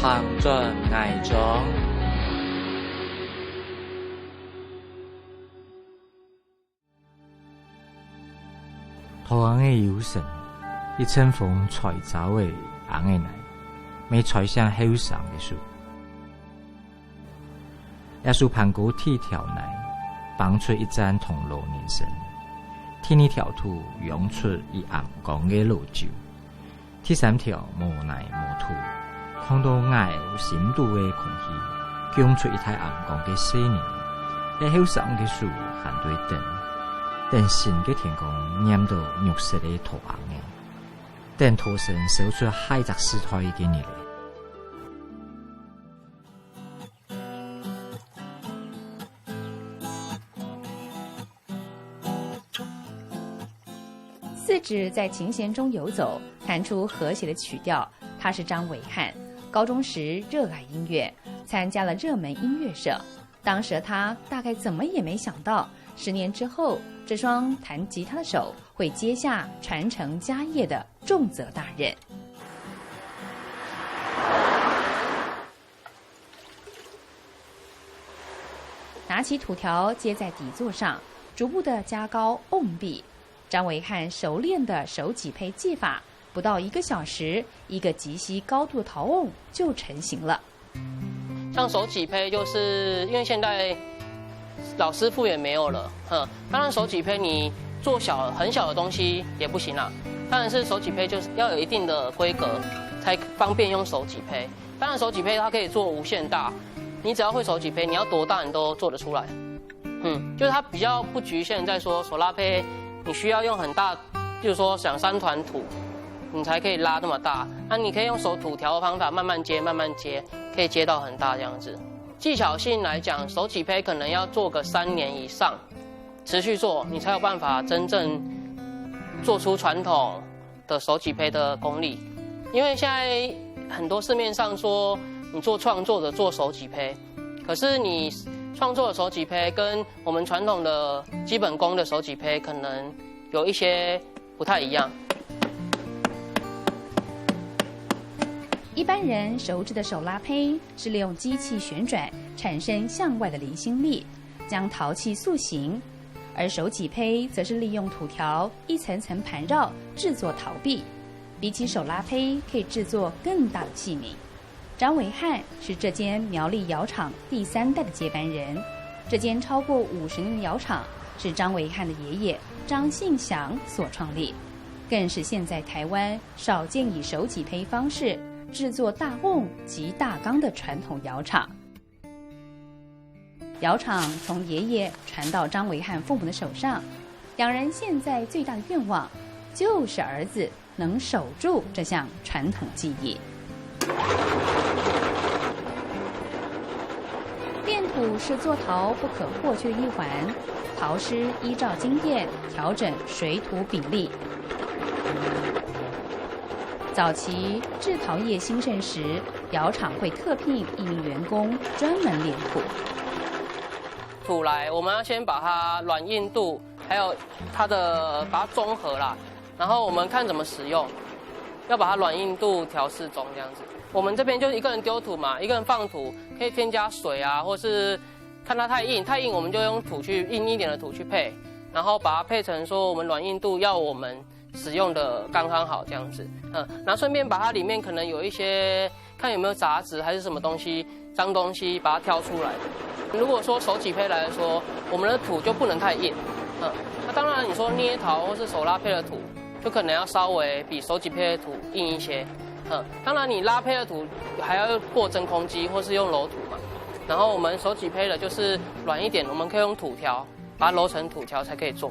行转矮中。土红的油绳，一阵风吹走的红的奶，没吹向后上的树。耶稣盘古铁条内，放出一盏铜炉燃身。天一条土涌出一暗光的路洲，第三条无奈无土，看到矮有深度的空气，涌出一台暗光的少年，在后上的树反对灯。等新嘅天空染到绿色的土红嘅，等土身烧出海杂石台嘅日嚟。四指在琴弦中游走，弹出和谐的曲调。他是张伟汉，高中时热爱音乐，参加了热门音乐社。当时的他大概怎么也没想到，10年之后，这双弹吉他的手会接下传承家业的重责大任。拿起土条接在底座上，逐步的加高瓮壁。张伟汉熟练的手挤胚技法，不到1个小时，一个极细高度的陶瓮就成型了。像手挤胚，就是因为现在老师傅也没有了，当然手挤胚你做很小的东西也不行啦。当然是手挤胚就是要有一定的规格，才方便用手挤胚。当然手挤胚它可以做无限大，你只要会手挤胚，你要多大你都做得出来。就是它比较不局限在说手拉胚，你需要用很大，比如说想3团土，你才可以拉那么大。那你可以用手土条的方法慢慢接，慢慢接，可以接到很大这样子。技巧性来讲，手挤胚可能要做个3年以上，持续做，你才有办法真正做出传统的手挤胚的功力。因为现在很多市面上说你做创作的做手挤胚，可是你创作的手挤胚跟我们传统的基本功的手挤胚可能有一些不太一样。一般人熟知的手拉胚是利用机器旋转产生向外的离心力，将陶器塑形；而手挤胚则是利用土条一层层盘绕制作陶壁。比起手拉胚，可以制作更大的器皿。张伟汉是这间苗栗窑厂第3代的接班人。这间超过50年的窑厂是张伟汉的爷爷张信祥所创立，更是现在台湾少见以手挤胚方式制作大瓮及大缸的传统窑厂。窑厂从爷爷传到张伟汉父母的手上，两人现在最大的愿望就是儿子能守住这项传统技艺。炼土是做陶不可或缺的一环，陶师依照经验调整水土比例。早期制陶业兴盛时，窑厂会特聘1名员工专门炼土。土来，我们要先把它软硬度，还有它的把它中和啦，然后我们看怎么使用，要把它软硬度调适中这样子。我们这边就一个人丢土嘛，一个人放土，可以添加水啊，或是看它太硬我们就用土去硬一点的土去配，然后把它配成说我们软硬度要我们使用的刚刚好这样子，然后顺便把它里面可能有一些看有没有杂质还是什么东西脏东西把它挑出来。如果说手挤胚来说，我们的土就不能太硬，那当然你说捏陶或是手拉胚的土，就可能要稍微比手挤胚的土硬一些，当然你拉胚的土还要过真空机或是用揉土嘛，然后我们手挤胚的就是软一点，我们可以用土条把它揉成土条才可以做。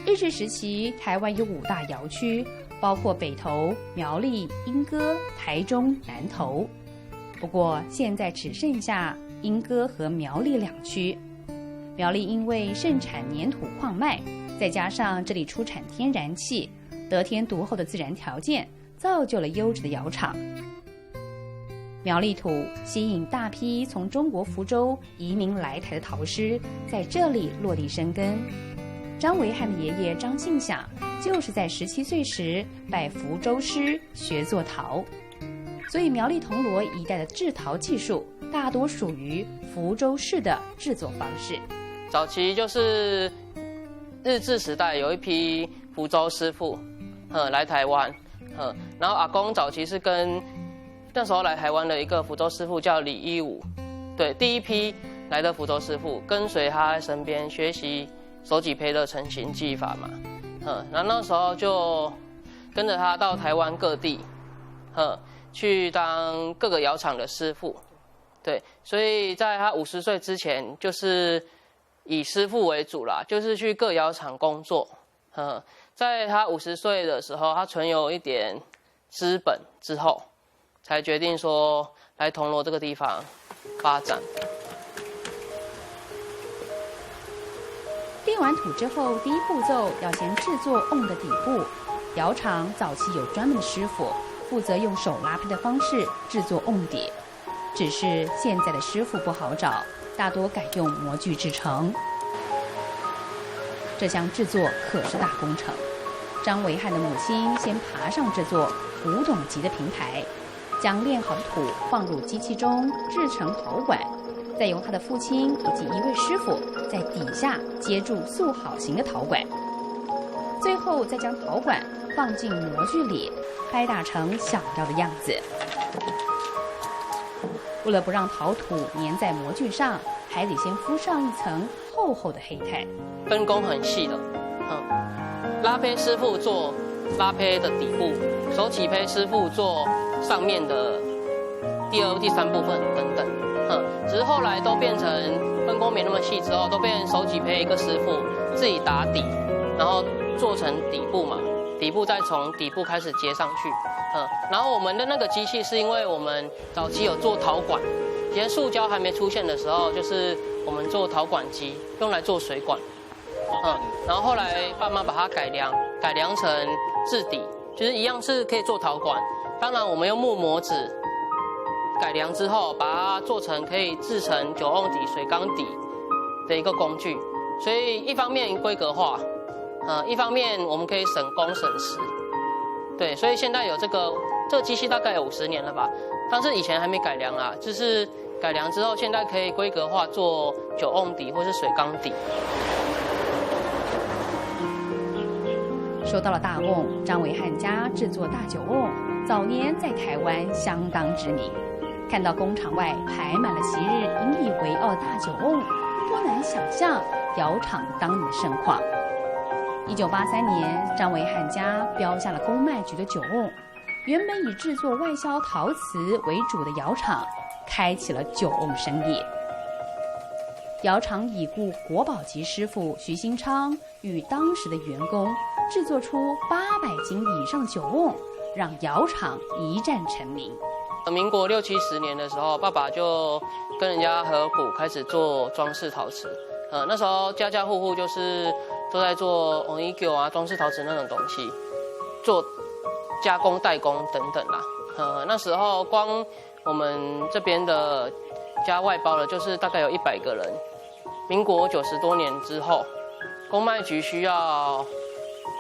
日治时期，台湾有5大窑区，包括北投、苗栗、莺歌、台中、南投。不过现在只剩下莺歌和苗栗2区。苗栗因为盛产粘土矿脉，再加上这里出产天然气，得天独厚的自然条件，造就了优质的窑厂。苗栗土吸引大批从中国福州移民来台的陶师，在这里落地生根。张维汉的爷爷张信祥就是在17岁时拜福州师学做陶，所以苗栗铜锣一带的制陶技术大多属于福州式的制作方式。早期就是日治时代有一批福州师傅，来台湾，然后阿公早期是跟那时候来台湾的一个福州师傅叫李一武，对，第一批来的福州师傅跟随他在身边学习手挤胚的成型技法嘛，然后那时候就跟着他到台湾各地，去当各个窑厂的师傅，对，所以在他50岁之前就是以师傅为主啦，就是去各窑厂工作。在他50岁的时候，他存有一点资本之后，才决定说来铜锣这个地方发展。炼完土之后，第一步骤要先制作瓮的底部。窑厂早期有专门的师傅负责用手拉胚的方式制作瓮底，只是现在的师傅不好找，大多改用模具制成。这项制作可是大工程。张维汉的母亲先爬上这座古董级的平台，将炼好的土放入机器中制成陶管，再由他的父亲以及一位师傅在底下接住塑好型的陶管，最后再将陶管放进模具里，拍打成想要的样子。为了不让陶土粘在模具上，还得先敷上一层厚厚的黑炭。分工很细的，拉胚师傅做拉胚的底部，手挤胚师傅做上面的第2、第3部分等等，只是后来都变成分工没那么细之后，都变成手挤胚一个师傅自己打底，然后做成底部嘛，底部再从底部开始接上去，然后我们的那个机器是因为我们早期有做陶管，以前塑胶还没出现的时候，就是我们做陶管机用来做水管。然后后来爸妈把它改良成制底，就是一样是可以做陶管，当然我们用木模纸改良之后，把它做成可以制成酒瓮底、水缸底的一个工具，所以一方面规格化，一方面我们可以省工省时，对，所以现在有这个机器大概有50年了吧，但是以前还没改良啊，就是改良之后，现在可以规格化做酒瓮底或是水缸底。说到了大瓮，张维汉家制作大酒瓮，早年在台湾相当知名。看到工厂外排满了昔日引以为傲的大酒瓮，多难想象窑厂当年的盛况。1983年，张维汉家标下了公卖局的酒瓮，原本以制作外销陶瓷为主的窑厂，开启了酒瓮生意。窑厂已雇国宝级师傅徐新昌与当时的员工制作出800斤以上酒瓮，让窑厂一战成名。民国60、70年的时候，爸爸就跟人家合股开始做装饰陶瓷。那时候家家户户就是都在做红衣酒啊、装饰陶瓷那种东西，做加工、代工等等啦。那时候光我们这边的加外包的，就是大概有100个人。民国90多年之后，公卖局需要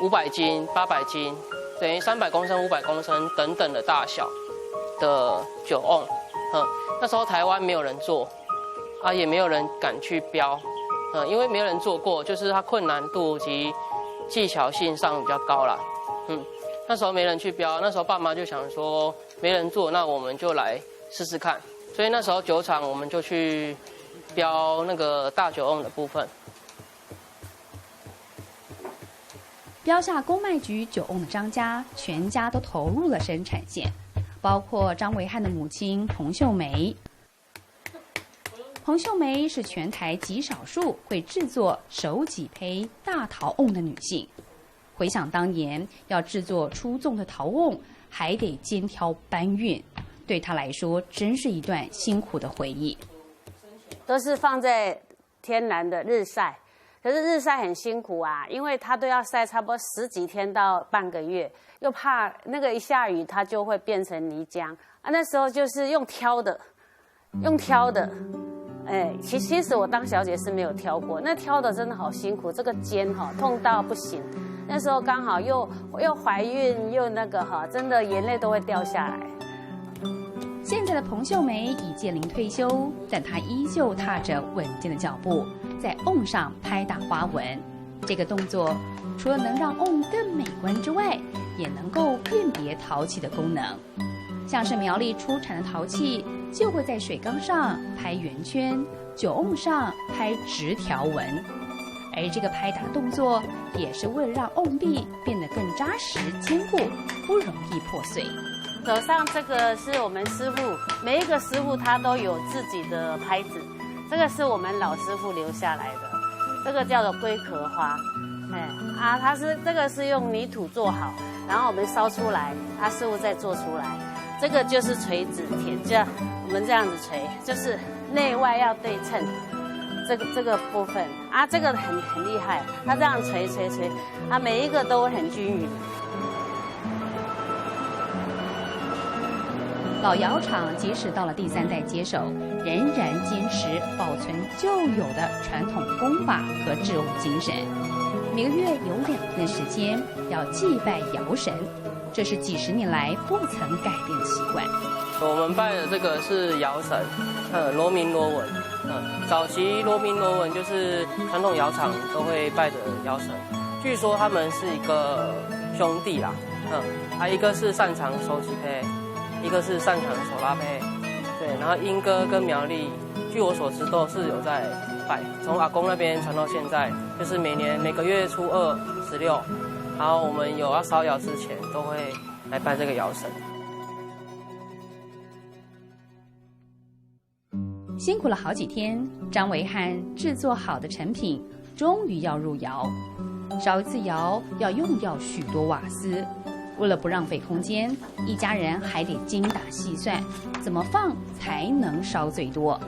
500斤、800斤，等于300公升、500公升等等的大小的酒瓮。那时候台湾没有人做，也没有人敢去标，因为没有人做过，就是它困难度及技巧性上比较高啦。那时候没人去标，那时候爸妈就想说没人做，那我们就来试试看。所以那时候酒厂我们就去标那个大酒瓮的部分。标下公卖局酒瓮的张家，全家都投入了生产线，包括张维汉的母亲彭秀梅。彭秀梅是全台极少数会制作手挤胚大陶瓮的女性。回想当年要制作出众的陶瓮，还得肩挑搬运，对她来说真是一段辛苦的回忆。都是放在天然的日晒，可是日晒很辛苦啊，因为它都要晒差不多10几天到半个月，又怕那个一下雨它就会变成泥浆啊。那时候就是用挑的，其实我当小姐是没有挑过，那挑的真的好辛苦，这个肩痛到不行。那时候刚好又怀孕又那个哈，真的眼泪都会掉下来。现在的彭秀梅已届龄退休，但她依旧踏着稳健的脚步，在瓮上拍打花纹。这个动作除了能让瓮更美观之外，也能够辨别陶器的功能。像是苗栗出产的陶器，就会在水缸上拍圆圈，酒瓮上拍直条纹。而这个拍打动作，也是为了让瓮壁变得更扎实坚固，不容易破碎。手上这个是我们师傅，每一个师傅他都有自己的拍子，这个是我们老师傅留下来的，这个叫做龟壳花，它是这个是用泥土做好，然后我们烧出来，他师傅再做出来，这个就是锤子铁架，我们这样子锤，就是内外要对称，这个部分啊，这个很厉害，他这样锤，啊每一个都很均匀。老窑厂即使到了第3代接手，仍然坚持保存旧有的传统工法和制瓮精神。每个月有2天的时间要祭拜窑神，这是几十年来不曾改变的习惯。我们拜的这个是窑神，罗明罗文，早期罗明罗文就是传统窑厂都会拜的窑神。据说他们是一个兄弟啦，一个是擅长手起胚，一个是擅长手拉胚，对，然后莺歌跟苗栗，据我所知都是有在拜，从阿公那边传到现在，就是每个月初2、16，然后我们有要烧窑之前都会来拜这个窑神。辛苦了好几天，张维汉制作好的成品终于要入窑。烧一次窑要用掉许多瓦斯，为了不浪费空间，一家人还得精打细算，怎么放才能烧最多。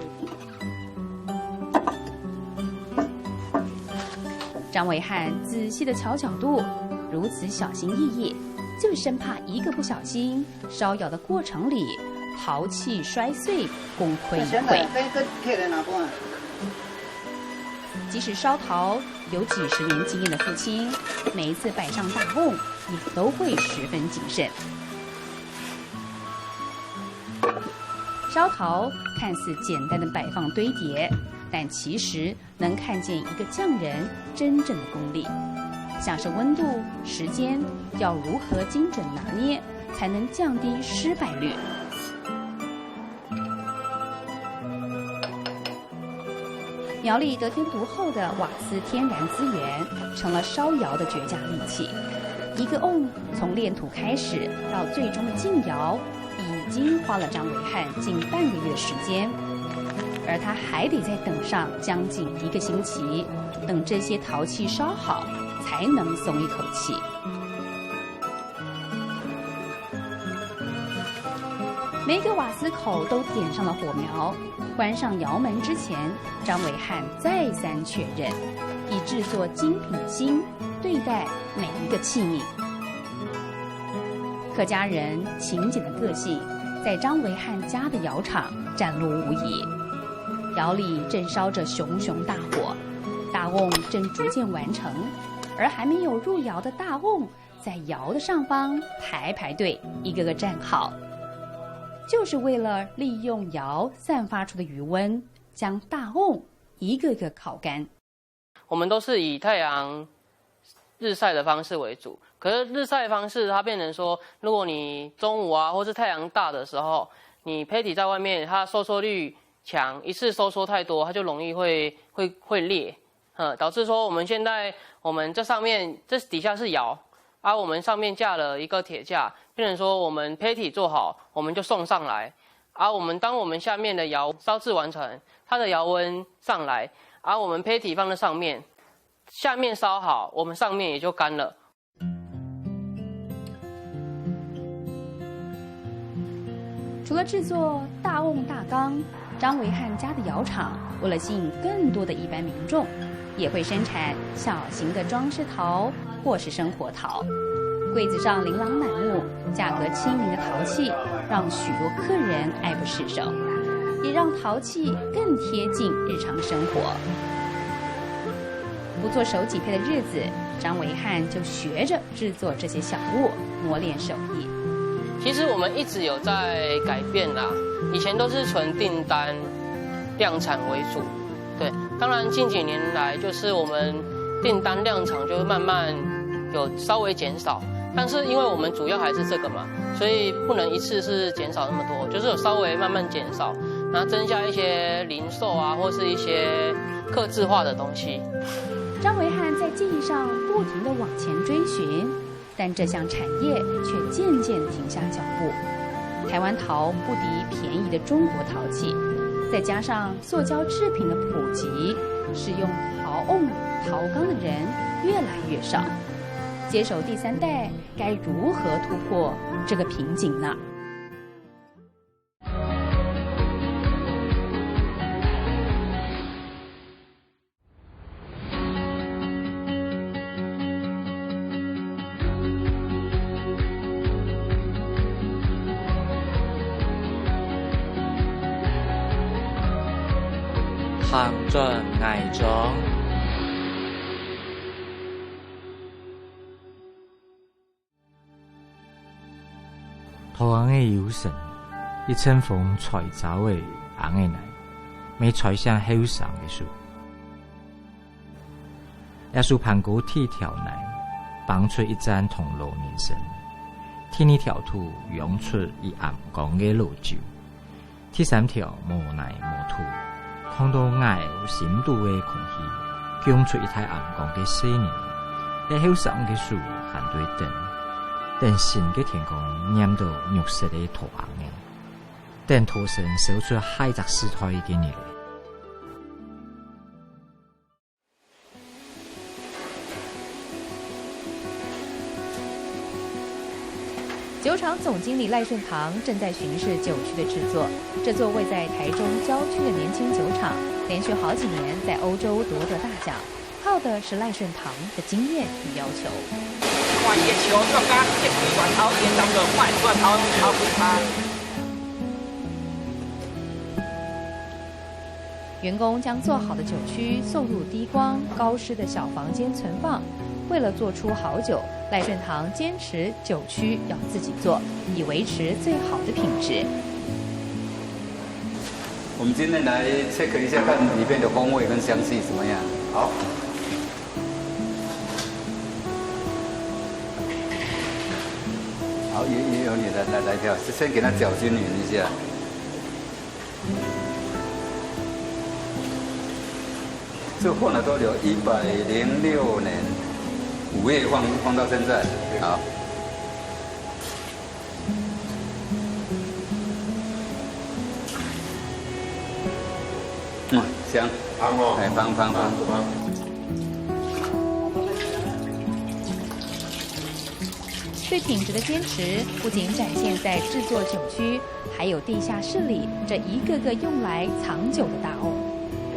张维汉仔细地瞧角度，如此小心翼翼，就生怕一个不小心，烧窑的过程里陶器摔碎，功亏一篑。即使烧陶有几十年经验的父亲，每一次摆上大瓮，也都会十分谨慎。烧陶看似简单的摆放堆叠，但其实能看见一个匠人真正的功力，像是温度、时间要如何精准拿捏，才能降低失败率。苗栗得天独厚的瓦斯天然资源，成了烧窑的绝佳利器。一个瓮从炼土开始到最终的进窑，已经花了张维汉近半个月的时间，而他还得再等上将近1个星期，等这些陶器烧好，才能松一口气。每个瓦斯口都点上了火苗，关上窑门之前，张维汉再三确认，以制作精品的心对待每一个器皿。客家人勤俭的个性，在张维汉家的窑厂展露无遗。窑里正烧着熊熊大火，大瓮正逐渐完成，而还没有入窑的大瓮，在窑的上方排队，一个个站好。就是为了利用窑散发出的余温，将大瓮一个个烤干。我们都是以太阳日晒的方式为主，可是日晒方式它变成说，如果你中午啊，或是太阳大的时候，你胚体在外面，它收缩率强，一次收缩太多，它就容易会裂，导致说我们现在这上面这底下是窑。我们上面架了一个铁架，变成说我们胚体做好，我们就送上来。当我们下面的窑烧制完成，它的窑温上来，我们胚体放在上面，下面烧好，我们上面也就干了。除了制作大瓮大缸，张维汉家的窑厂为了吸引更多的一般民众，也会生产小型的装饰陶或是生活陶。柜子上琳琅满目、价格亲民的陶器，让许多客人爱不释手，也让陶器更贴近日常生活。不做手挤胚的日子，张维汉就学着制作这些小物，磨练手艺。其实我们一直有在改变啦，以前都是纯订单量产为主，对。当然近几年来，就是我们订单量产就慢慢有稍微减少，但是因为我们主要还是这个嘛，所以不能一次是减少那么多，就是有稍微慢慢减少，然后增加一些零售啊，或是一些客制化的东西。张维汉在技艺上不停地往前追寻，但这项产业却渐渐停下脚步。台湾陶不敌便宜的中国陶器，再加上塑胶制品的普及，使用陶瓮、陶缸的人越来越少。接手第3代，该如何突破这个瓶颈呢？行转矮装，土红的油绳，一层风吹走的红的奶，没吹向后上的树。也是盘古铁条奶，绑出一盏铜炉人生。天里条土涌出一暗光的路洲，第3条无奈无土。看到爱有深度的空气，涌出一台暗光的水泥，在后上的树含对灯，灯新的天空染到绿色的土红的，灯土身烧出海杂石头的你嘞。酒厂总经理赖顺堂正在巡视酒区的制作。这座位在台中郊区的年轻酒厂，连续好几年在欧洲夺得大奖，靠的是赖顺堂的经验与要求。员工将做好的酒区送入低光、高湿的小房间存放。为了做出好酒，赖顺堂坚持酒区要自己做，以维持最好的品质。我们今天来 check 一下，看里面的风味跟香气怎么样。好。好，也有你的来调，先给它搅均匀一下。这放了多久？106年5月放到现在。好。香。香哦。哎，芳。对品质的坚持，不仅展现在制作酒区，还有地下室里这一个个用来藏酒的大瓮。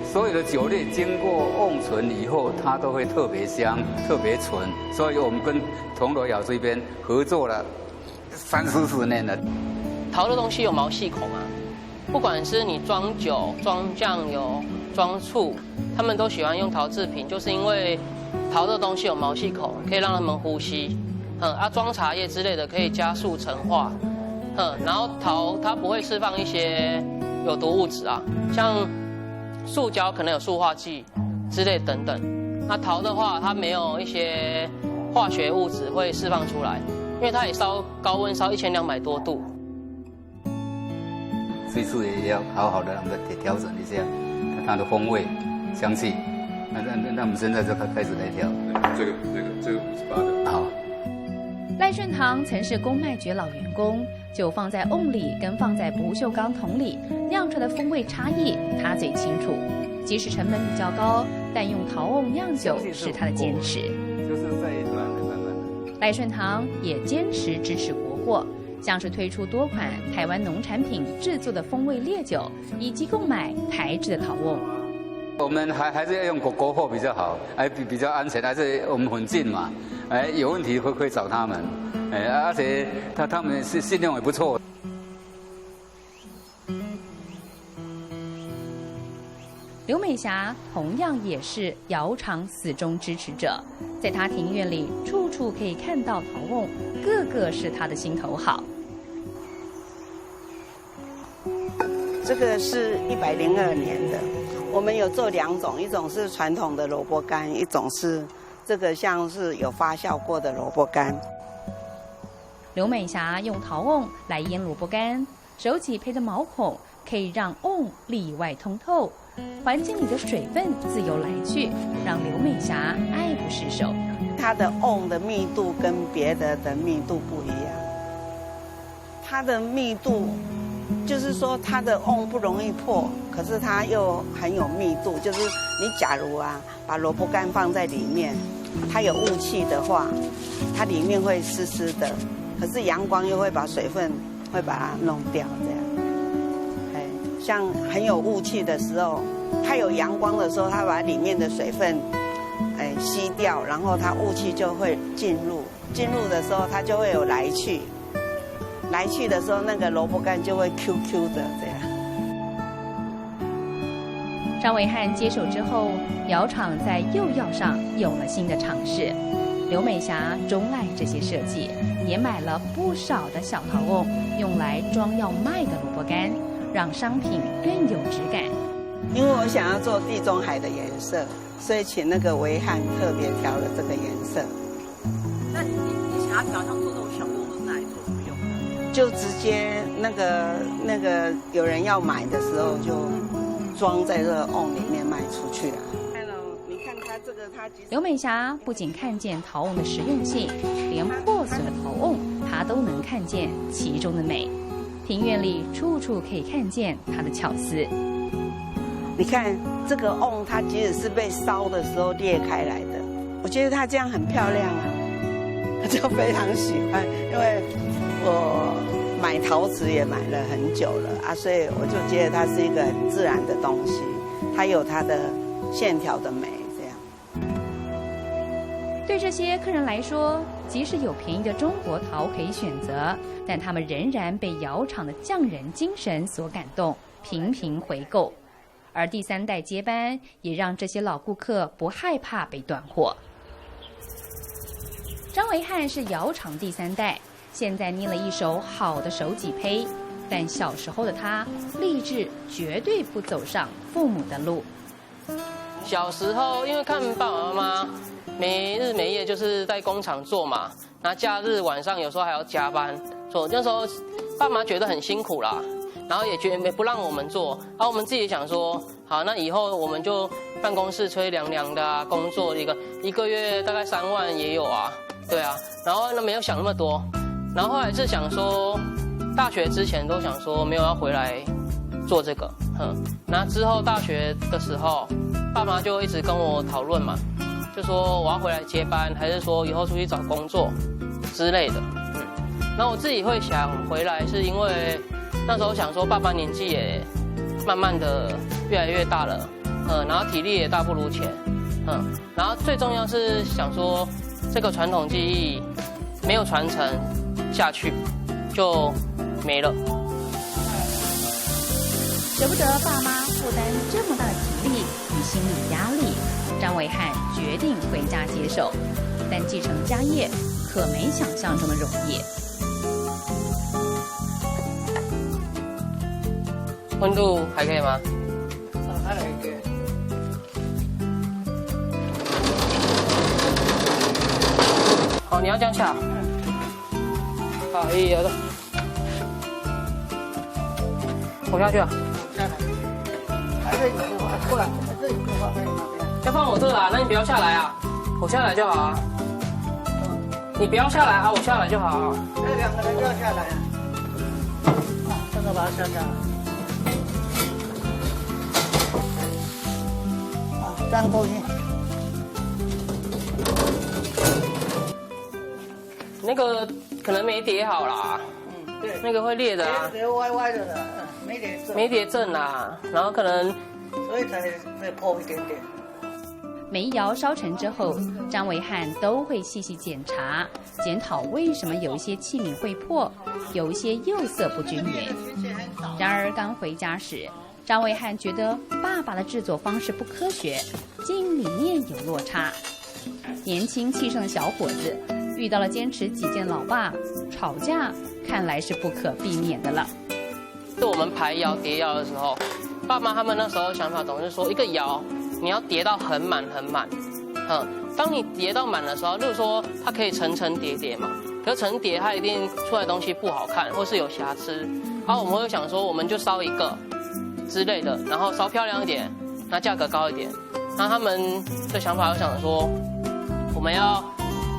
所有的酒类经过瓮存以后，它都会特别香、特别纯。所以我们跟铜锣窑这边合作了30-40年了。陶的东西有毛细孔啊，不管是你装酒、装酱油、装醋，他们都喜欢用陶制品，就是因为陶的东西有毛细孔，可以让他们呼吸。装茶叶之类的可以加速陈化。然后陶它不会释放一些有毒物质啊，像塑胶可能有塑化剂之类等等。那陶的话，它没有一些化学物质会释放出来，因为它也烧高温烧1200多度。这次也要好好的让它调整一下它的风味、香气。那我们现在就开始来调。这个58的。好。赖顺堂曾是公卖局老员工，酒放在瓮里跟放在不锈钢桶里酿出的风味差异，他最清楚。即使成本比较高，但用陶瓮酿酒是他的坚持。就是在慢慢。赖顺堂也坚持支持国货，像是推出多款台湾农产品制作的风味烈酒，以及购买台制的陶瓮。我们还是要用国货比较好，比较安全，还是我们很近嘛，有问题会找他们，而且他们是信用也不错。刘刘美霞同样也是窑厂死忠支持者，在她庭院里处处可以看到陶瓮，个个是她的心头好。这个是102年的，我们有做2种，一种是传统的萝卜干，一种是这个像是有发酵过的萝卜干。刘美霞用陶瓮来腌萝卜干，手起胚的毛孔可以让瓮里外通透，环境里的水分自由来去，让刘美霞爱不释手。它的瓮的密度跟别的密度不一样，它的密度就是说它的瓮不容易破，可是它又很有密度。就是你假如把萝卜干放在里面，它有雾气的话，它里面会湿湿的，可是阳光又会把水分会把它弄掉，这样。像很有雾气的时候，它有阳光的时候，它把里面的水分吸掉，然后它雾气就会进入的时候，它就会有来去的时候，那个萝卜干就会 QQ 的这样。张维汉接手之后，窑厂在釉药上有了新的尝试。刘美霞钟爱这些设计，也买了不少的小陶瓮，用来装要卖的萝卜干，让商品更有质感。因为我想要做地中海的颜色，所以请那个维汉特别调了这个颜色。那你想要调像做这种小瓮都是拿来做什么用的？就直接那个有人要买的时候，就装在这个瓮里面卖出去了。你看它这个，刘美霞不仅看见陶瓮的实用性，连破损的陶瓮她都能看见其中的美。庭院里处处可以看见她的巧思。你看这个瓮，它即使是被烧的时候裂开来的，我觉得它这样很漂亮啊，我就非常喜欢。因为我买陶瓷也买了很久了啊，所以我就觉得它是一个很自然的东西，它有它的线条的美。这样，对这些客人来说，即使有便宜的中国陶可以选择，但他们仍然被窑厂的匠人精神所感动，频频回购。而第3代接班，也让这些老顾客不害怕被断货。张维汉是窑厂第3代，现在捏了一手好的手挤胚，但小时候的他立志绝对不走上父母的路。小时候因为看爸爸妈妈没日没夜就是在工厂做嘛，那假日晚上有时候还要加班做，那时候爸妈觉得很辛苦啦。然后也觉得不让我们做，然后我们自己想说，好，那以后我们就办公室吹凉凉的啊，工作一个月大概3万也有啊，对啊，然后没有想那么多，然后后来是想说，大学之前都想说没有要回来做这个，那之后大学的时候，爸妈就一直跟我讨论嘛，就说我要回来接班，还是说以后出去找工作之类的，然后我自己会想回来，是因为那时候想说，爸爸年纪也慢慢的越来越大了，然后体力也大不如前，然后最重要是想说，这个传统技艺没有传承下去，就没了。舍不得爸妈负担这么大的体力与心理压力，张维汉决定回家接手，但继承家业可没想象中的容易。温度还可以吗？还可以。好，你要这样下。好，1、2，我下去啊。下来。还是有的话，过来，还是有的话可以那边。要放我这啦，那你不要下来啊，我下来就好啊。你不要下来啊，我下来就好啊。那2个人就要下来啊。这个把它下下来。粘过去，那个可能没叠好啦，对，那个会裂的啊，叠歪歪的了，没叠正啦，然后可能，所以才会破一点点。每一窑烧成之后，张维汉都会细细检查，检讨为什么有一些器皿会破，有一些釉色不均匀。然而刚回家时，张维汉觉得爸爸的制作方式不科学，经营理念有落差。年轻气盛的小伙子遇到了坚持己见的老爸，吵架看来是不可避免的了。是我们排窑叠窑的时候，爸妈他们那时候想法总是说，一个窑你要叠到很满很满，当你叠到满的时候，例如说它可以层层叠叠嘛，可是层叠它一定出来的东西不好看，或是有瑕疵，然后我们会想说，我们就烧一个之类的，然后烧漂亮一点，那价格高一点。那他们的想法就想说，我们要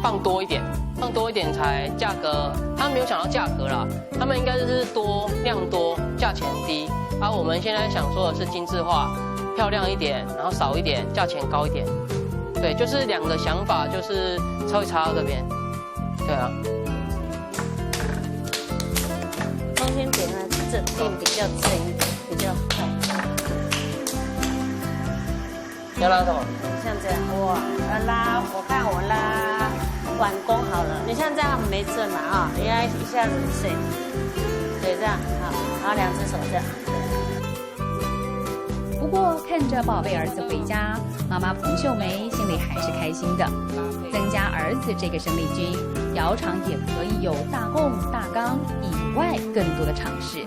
放多一点，放多一点才价格。他们没有想到价格啦，他们应该就是多量多，价钱低。而我们现在想说的是精致化，漂亮一点，然后少一点，价钱高一点。对，就是两个想法，就是稍微差到这边。对啊。中间点呢，这边比较正一点，比较快。你要拉什么？像这样，我看我拉完工好了。你像这样没正嘛啊，你要一下子水，对，这样好，然后两只手这样。不过看着宝贝儿子回家，妈妈彭秀梅心里还是开心的。增加儿子这个生力军，窑厂也可以有大瓮、大缸以外更多的尝试。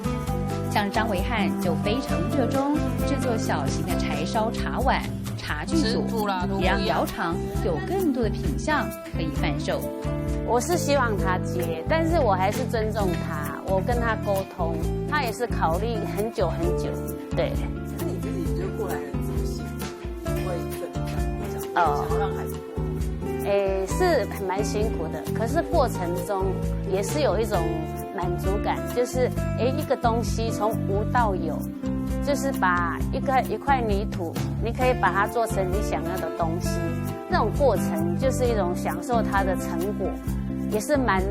像张维汉就非常热衷制作小型的柴烧茶碗、茶具组，也让窑厂有更多的品项可以贩售。我是希望他接，但是我还是尊重他，我跟他沟通，他也是考虑很久很久，对。那你自己就过来很自信，会更想让孩子过。是蛮辛苦的，可是过程中也是有一种满足感，就是一个东西从无到有，就是把一块泥土，你可以把它做成你想要的东西，那种过程就是一种享受它的成果，也是蛮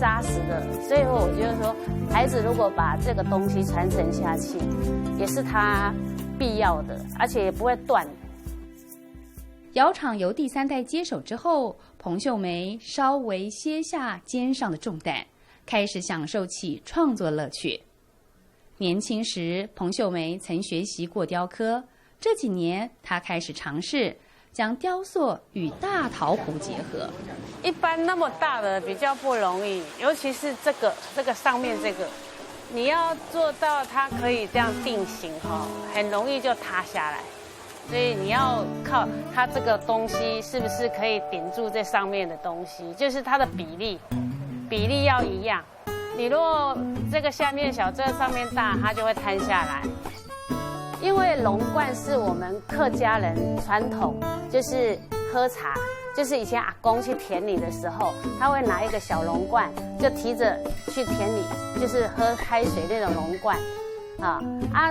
扎实的。所以我觉得说，孩子如果把这个东西传承下去，也是他必要的，而且也不会断。窑厂由第3代接手之后，彭秀梅稍微卸下肩上的重担，开始享受起创作乐趣。年轻时，彭秀梅曾学习过雕刻，这几年她开始尝试将雕塑与大陶壶结合。一般那么大的比较不容易，尤其是这个上面这个，你要做到它可以这样定型很容易就塌下来。所以你要靠它这个东西是不是可以顶住这上面的东西，就是它的比例要一样。你如果这个下面小，这个上面大，它就会摊下来。因为龙冠是我们客家人传统，就是喝茶，就是以前阿公去田里的时候，他会拿一个小龙冠，就提着去田里，就是喝开水那种龙冠。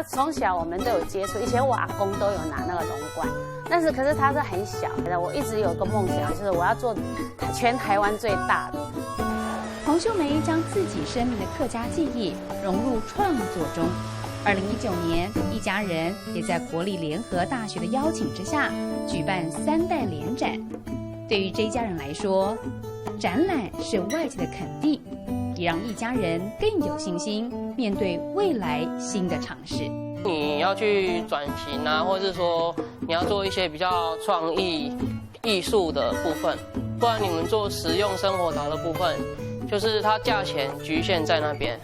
从小我们都有接触，以前我阿公都有拿那个龙冠，但是可是它是很小的。我一直有个梦想，就是我要做全台湾最大的。彭秀梅将自己生命的客家记忆融入创作中。2019年，一家人也在国立联合大学的邀请之下，举办3代联展。对于这一家人来说，展览是外界的肯定，也让一家人更有信心面对未来新的尝试。你要去转型啊，或者是说你要做一些比较创意、艺术的部分，不然你们做实用生活陶的部分，就是它价钱局限在那边。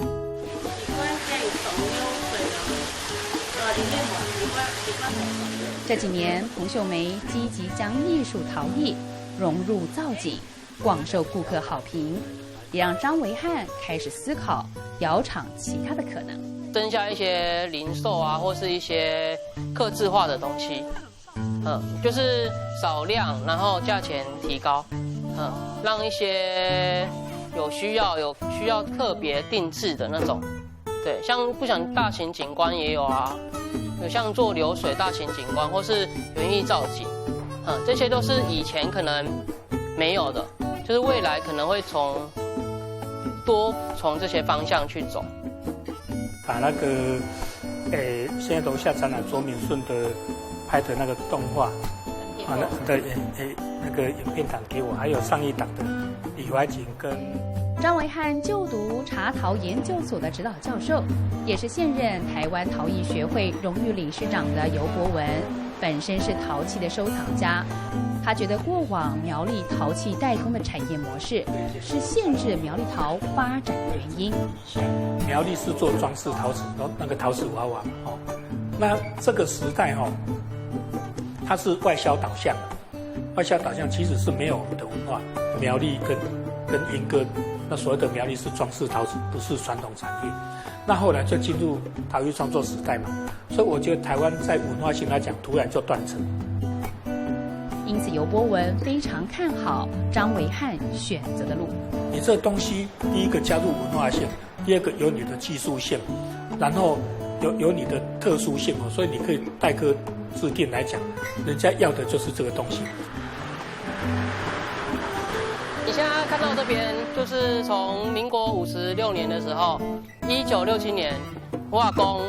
这几年，彭秀梅积极将艺术陶艺融入造景，广受顾客好评，也让张维汉开始思考窑厂其他的可能，增加一些零售啊，或是一些客制化的东西，就是少量，然后价钱提高，让一些有需要特别定制的那种，对，像不想大型景观也有啊，有像做流水大型景观或是园艺造景，这些都是以前可能没有的，就是未来可能会从这些方向去走。把那个现在楼下展览卓敏顺的拍的那个动画，那个影片档给我，还有上一档的李怀瑾跟张维汉就读茶陶研究所的指导教授，也是现任台湾陶艺学会荣誉理事长的尤博文，本身是陶器的收藏家。他觉得过往苗栗陶器代工的产业模式是限制苗栗陶发展的原因。苗栗是做装饰陶瓷，那个陶瓷娃娃哦。那这个时代哦，它是外销导向的，外销导向其实是没有我们的文化。苗栗跟莺歌，那所谓的苗栗是装饰陶瓷，不是传统产业。那后来就进入陶艺创作时代嘛，所以我觉得台湾在文化性来讲，突然就断层。因此，尤博文非常看好张维汉选择的路。你这东西，第一个加入文化性，第二个有你的技术性，然后有你的特殊性哦，所以你可以代客制店来讲，人家要的就是这个东西。你现在看到这边，就是从民国56年的时候，1967年，我阿公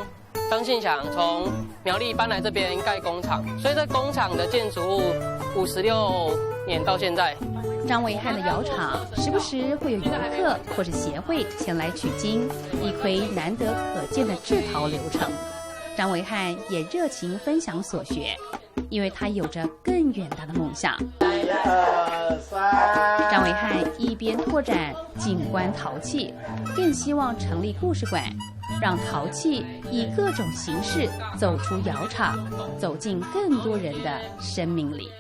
张庆祥从苗栗搬来这边盖工厂，所以这工厂的建筑物56年到现在。张维汉的窑厂时不时会有游客或是协会前来取经，一窥难得可见的制陶流程。张维汉也热情分享所学，因为他有着更远大的梦想。张维汉一边拓展景观陶器，更希望成立故事馆，让陶器以各种形式走出窑厂，走进更多人的生命里。